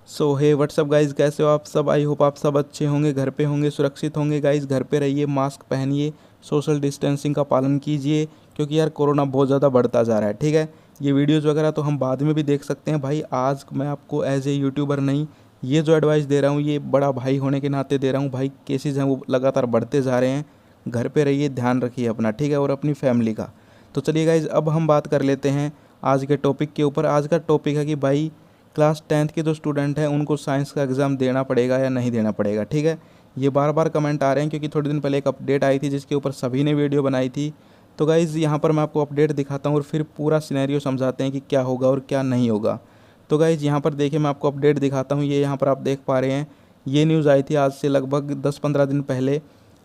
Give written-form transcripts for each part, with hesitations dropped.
सो हे WhatsApp guys, कैसे हो आप सब। आई होप आप सब अच्छे होंगे, घर पे होंगे, सुरक्षित होंगे। गाइज़ घर पे रहिए, मास्क पहनिए, सोशल डिस्टेंसिंग का पालन कीजिए, क्योंकि यार कोरोना बहुत ज़्यादा बढ़ता जा रहा है। ठीक है, ये वीडियोज़ वगैरह तो हम बाद में भी देख सकते हैं। भाई आज मैं आपको एज ए यूट्यूबर नहीं, ये जो एडवाइस दे रहा हूँ ये बड़ा भाई होने के नाते दे रहा हूँ। भाई केसेज हैं वो लगातार बढ़ते जा रहे हैं। घर पे रहिए, ध्यान रखिए अपना, ठीक है, और अपनी फैमिली का। तो चलिए गाइज़ अब हम बात कर लेते हैं आज के टॉपिक के ऊपर। आज का टॉपिक है कि भाई क्लास 10th के जो स्टूडेंट हैं उनको साइंस का एग्ज़ाम देना पड़ेगा या नहीं देना पड़ेगा। ठीक है, ये बार बार कमेंट आ रहे हैं क्योंकि थोड़े दिन पहले एक अपडेट आई थी जिसके ऊपर सभी ने वीडियो बनाई थी। तो गाइज़ यहाँ पर मैं आपको अपडेट दिखाता हूँ और फिर पूरा सिनेरियो समझाते हैं कि क्या होगा और क्या नहीं होगा। तो गाइज़ यहाँ पर देखिए, मैं आपको अपडेट दिखाता हूँ। ये यहाँ पर आप देख पा रहे हैं, ये न्यूज़ आई थी आज से लगभग 10-15 दिन पहले।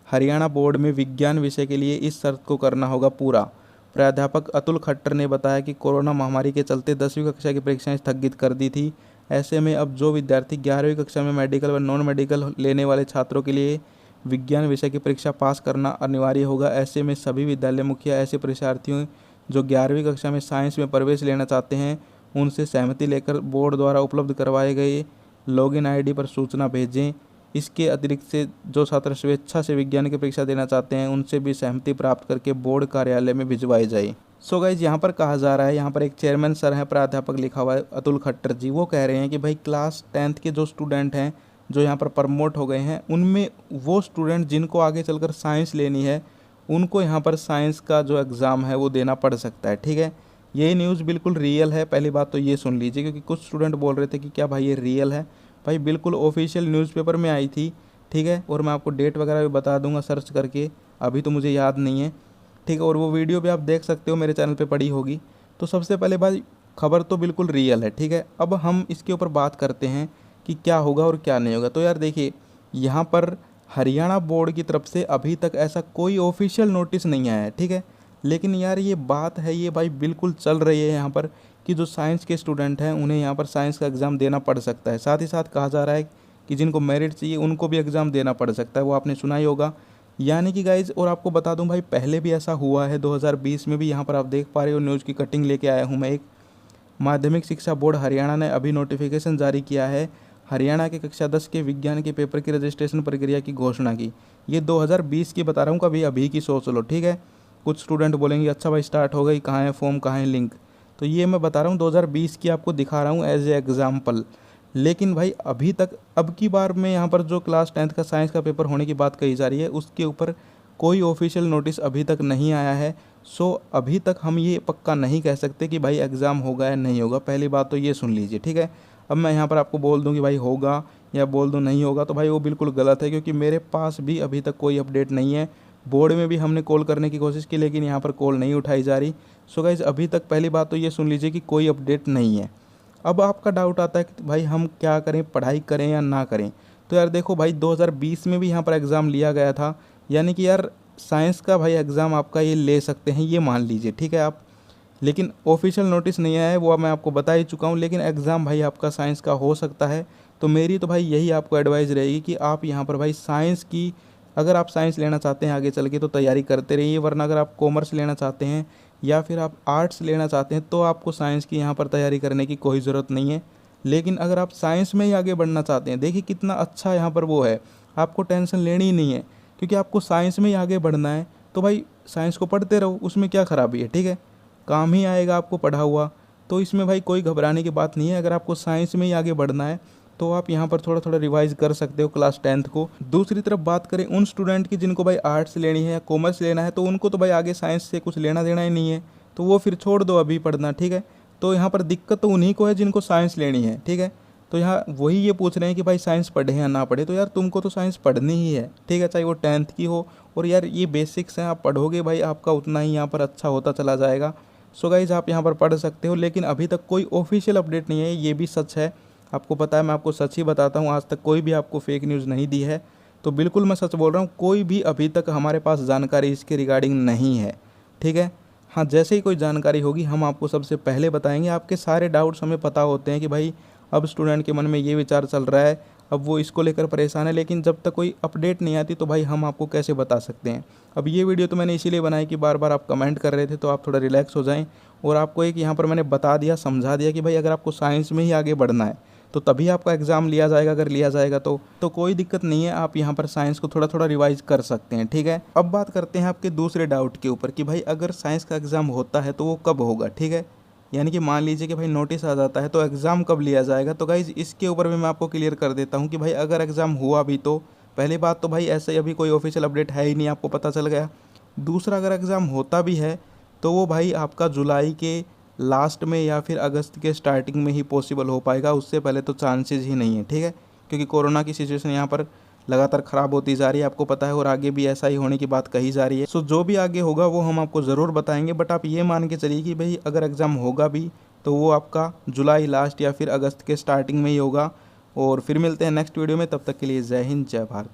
हरियाणा बोर्ड में विज्ञान विषय के लिए इस शर्त को करना होगा पूरा। प्राध्यापक अतुल खट्टर ने बताया कि कोरोना महामारी के चलते 10वीं कक्षा की परीक्षाएं स्थगित कर दी थी। ऐसे में अब जो विद्यार्थी 11वीं कक्षा में मेडिकल व नॉन मेडिकल लेने वाले छात्रों के लिए विज्ञान विषय की परीक्षा पास करना अनिवार्य होगा। ऐसे में सभी विद्यालय मुखिया ऐसे परीक्षार्थियों जो 11वीं कक्षा में साइंस में प्रवेश लेना चाहते हैं उनसे सहमति लेकर बोर्ड द्वारा उपलब्ध करवाए गए लॉगिन आईडी पर सूचना भेजें। इसके अतिरिक्त से जो छात्र स्वेच्छा से विज्ञान की परीक्षा देना चाहते हैं उनसे भी सहमति प्राप्त करके बोर्ड कार्यालय में भिजवाई जाए। सो गाइज यहाँ पर कहा जा रहा है, यहाँ पर एक चेयरमैन सर हैं, प्राध्यापक लिखा हुआ है अतुल खट्टर जी, वो कह रहे हैं कि भाई क्लास 10th के जो स्टूडेंट हैं जो यहाँ पर प्रमोट हो गए हैं उनमें वो स्टूडेंट जिनको आगे चलकर साइंस लेनी है उनको यहाँ पर साइंस का जो एग्ज़ाम है वो देना पड़ सकता है। ठीक है, ये न्यूज़ बिल्कुल रियल है। पहली बात तो ये सुन लीजिए, क्योंकि कुछ स्टूडेंट बोल रहे थे कि क्या भाई ये रियल है। भाई बिल्कुल ऑफिशियल न्यूज़पेपर में आई थी। ठीक है, और मैं आपको डेट वगैरह भी बता दूंगा सर्च करके, अभी तो मुझे याद नहीं है। ठीक है, और वो वीडियो भी आप देख सकते हो, मेरे चैनल पे पड़ी होगी। तो सबसे पहले भाई खबर तो बिल्कुल रियल है। ठीक है, अब हम इसके ऊपर बात करते हैं कि क्या होगा और क्या नहीं होगा। तो यार देखिए, यहाँ पर हरियाणा बोर्ड की तरफ से अभी तक ऐसा कोई ऑफिशियल नोटिस नहीं आया है। ठीक है, लेकिन यार ये बात है, ये भाई बिल्कुल चल रही है यहाँ पर कि जो साइंस के स्टूडेंट हैं उन्हें यहाँ पर साइंस का एग्ज़ाम देना पड़ सकता है। साथ ही साथ कहा जा रहा है कि जिनको मेरिट चाहिए उनको भी एग्ज़ाम देना पड़ सकता है, वो आपने सुना ही होगा। यानी कि गाइज, और आपको बता दूं भाई, पहले भी ऐसा हुआ है 2020 में भी। यहाँ पर आप देख पा रहे हो, न्यूज़ की कटिंग लेके आया हूँ मैं एक। माध्यमिक शिक्षा बोर्ड हरियाणा ने अभी नोटिफिकेशन जारी किया है। हरियाणा के कक्षा 10 के विज्ञान के पेपर की रजिस्ट्रेशन प्रक्रिया की घोषणा की। ये 2020 की बता रहा हूँ, कभी अभी की सोच लो। ठीक है, कुछ स्टूडेंट बोलेंगे अच्छा भाई स्टार्ट हो गई, कहाँ है फॉर्म, कहाँ है लिंक। तो ये मैं बता रहा हूँ 2020 की आपको दिखा रहा हूँ एज ए एग्जाम्पल। लेकिन भाई अभी तक, अब की बार में यहाँ पर जो क्लास 10th का साइंस का पेपर होने की बात कही जा रही है उसके ऊपर कोई ऑफिशियल नोटिस अभी तक नहीं आया है। सो अभी तक हम ये पक्का नहीं कह सकते कि भाई एग्ज़ाम होगा या नहीं होगा। पहली बात तो ये सुन लीजिए। ठीक है, अब मैं यहाँ पर आपको बोल दूँ कि भाई होगा या बोल दूँ नहीं होगा, तो भाई वो बिल्कुल गलत है, क्योंकि मेरे पास भी अभी तक कोई अपडेट नहीं है। बोर्ड में भी हमने कॉल करने की कोशिश की लेकिन यहाँ पर कॉल नहीं उठाई जा रही। सो गाइज़ अभी तक पहली बात तो ये सुन लीजिए कि कोई अपडेट नहीं है। अब आपका डाउट आता है कि भाई हम क्या करें, पढ़ाई करें या ना करें। तो यार देखो भाई, 2020 में भी यहाँ पर एग्ज़ाम लिया गया था। यानी कि यार साइंस का भाई एग्ज़ाम आपका ये ले सकते हैं, ये मान लीजिए। ठीक है आप, लेकिन ऑफिशियल नोटिस नहीं आया है, वो मैं आपको बता ही चुका हूँ। लेकिन एग्ज़ाम भाई आपका साइंस का हो सकता है। तो मेरी तो भाई यही आपको एडवाइस रहेगी कि आप यहाँ पर भाई साइंस की, अगर आप साइंस लेना चाहते हैं आगे चल के तो तैयारी करते रहिए। वरना अगर आप कॉमर्स लेना चाहते हैं या फिर आप आर्ट्स लेना चाहते हैं तो आपको साइंस की यहाँ पर तैयारी करने की कोई ज़रूरत नहीं है। लेकिन अगर आप साइंस में ही आगे बढ़ना चाहते हैं, देखिए कितना अच्छा यहाँ पर वो है, आपको टेंशन लेनी ही नहीं है, क्योंकि आपको साइंस में ही आगे बढ़ना है। तो भाई साइंस को पढ़ते रहो, उसमें क्या ख़राबी है। ठीक है, काम ही आएगा आपको पढ़ा हुआ। तो इसमें भाई कोई घबराने की बात नहीं है। अगर आपको साइंस में ही आगे बढ़ना है तो आप यहाँ पर थोड़ा थोड़ा रिवाइज कर सकते हो क्लास 10th को। दूसरी तरफ बात करें उन स्टूडेंट की जिनको भाई आर्ट्स लेनी है या कॉमर्स लेना है, तो उनको तो भाई आगे साइंस से कुछ लेना देना ही नहीं है, तो वो फिर छोड़ दो अभी पढ़ना। ठीक है, तो यहाँ पर दिक्कत तो उन्हीं को है जिनको साइंस लेनी है। ठीक है, तो यहाँ वही ये पूछ रहे हैं कि भाई साइंस पढ़े या ना पढ़े। तो यार तुमको तो साइंस पढ़नी ही है। ठीक है, चाहे वो 10th की हो। और यार ये बेसिक्स हैं, आप पढ़ोगे भाई आपका उतना ही यहाँ पर अच्छा होता चला जाएगा। सो गाइज आप यहाँ पर पढ़ सकते हो, लेकिन अभी तक कोई ऑफिशियल अपडेट नहीं है, ये भी सच है। आपको पता है, मैं आपको सच ही बताता हूँ, आज तक कोई भी आपको फेक न्यूज़ नहीं दी है। तो बिल्कुल मैं सच बोल रहा हूँ, कोई भी अभी तक हमारे पास जानकारी इसके रिगार्डिंग नहीं है। ठीक है, हाँ जैसे ही कोई जानकारी होगी हम आपको सबसे पहले बताएंगे। आपके सारे डाउट्स हमें पता होते हैं कि भाई अब स्टूडेंट के मन में ये विचार चल रहा है, अब वो इसको लेकर परेशान है, लेकिन जब तक कोई अपडेट नहीं आती तो भाई हम आपको कैसे बता सकते हैं। अब ये वीडियो तो मैंने इसीलिए बनाई कि बार बार आप कमेंट कर रहे थे, तो आप थोड़ा रिलैक्स हो जाएं। और आपको एक यहाँ पर मैंने बता दिया, समझा दिया कि भाई अगर आपको साइंस में ही आगे बढ़ना है तो तभी आपका एग्ज़ाम लिया जाएगा। अगर लिया जाएगा तो कोई दिक्कत नहीं है, आप यहाँ पर साइंस को थोड़ा थोड़ा रिवाइज कर सकते हैं, ठीक है। अब बात करते हैं आपके दूसरे डाउट के ऊपर कि भाई अगर साइंस का एग्ज़ाम होता है तो वो कब होगा, ठीक है। यानी कि मान लीजिए कि भाई नोटिस आ जाता है तो एग्ज़ाम कब लिया जाएगा। तो गाइज़ इसके ऊपर भी मैं आपको क्लियर कर देता हूँ कि भाई अगर एग्ज़ाम हुआ भी तो पहली बात तो भाई ऐसे अभी कोई ऑफिशियल अपडेट है ही नहीं, आपको पता चल गया। दूसरा, अगर एग्ज़ाम होता भी है तो वो भाई आपका जुलाई के लास्ट में या फिर अगस्त के स्टार्टिंग में ही पॉसिबल हो पाएगा, उससे पहले तो चांसेस ही नहीं है, ठीक है। क्योंकि कोरोना की सिचुएशन यहाँ पर लगातार ख़राब होती जा रही है, आपको पता है, और आगे भी ऐसा ही होने की बात कही जा रही है। सो जो भी आगे होगा वो हम आपको ज़रूर बताएंगे, बट आप ये मान के चलिए कि भाई अगर एग्ज़ाम होगा भी तो वो आपका जुलाई लास्ट या फिर अगस्त के स्टार्टिंग में ही होगा। और फिर मिलते हैं नेक्स्ट वीडियो में, तब तक के लिए जय हिंद जय भारत।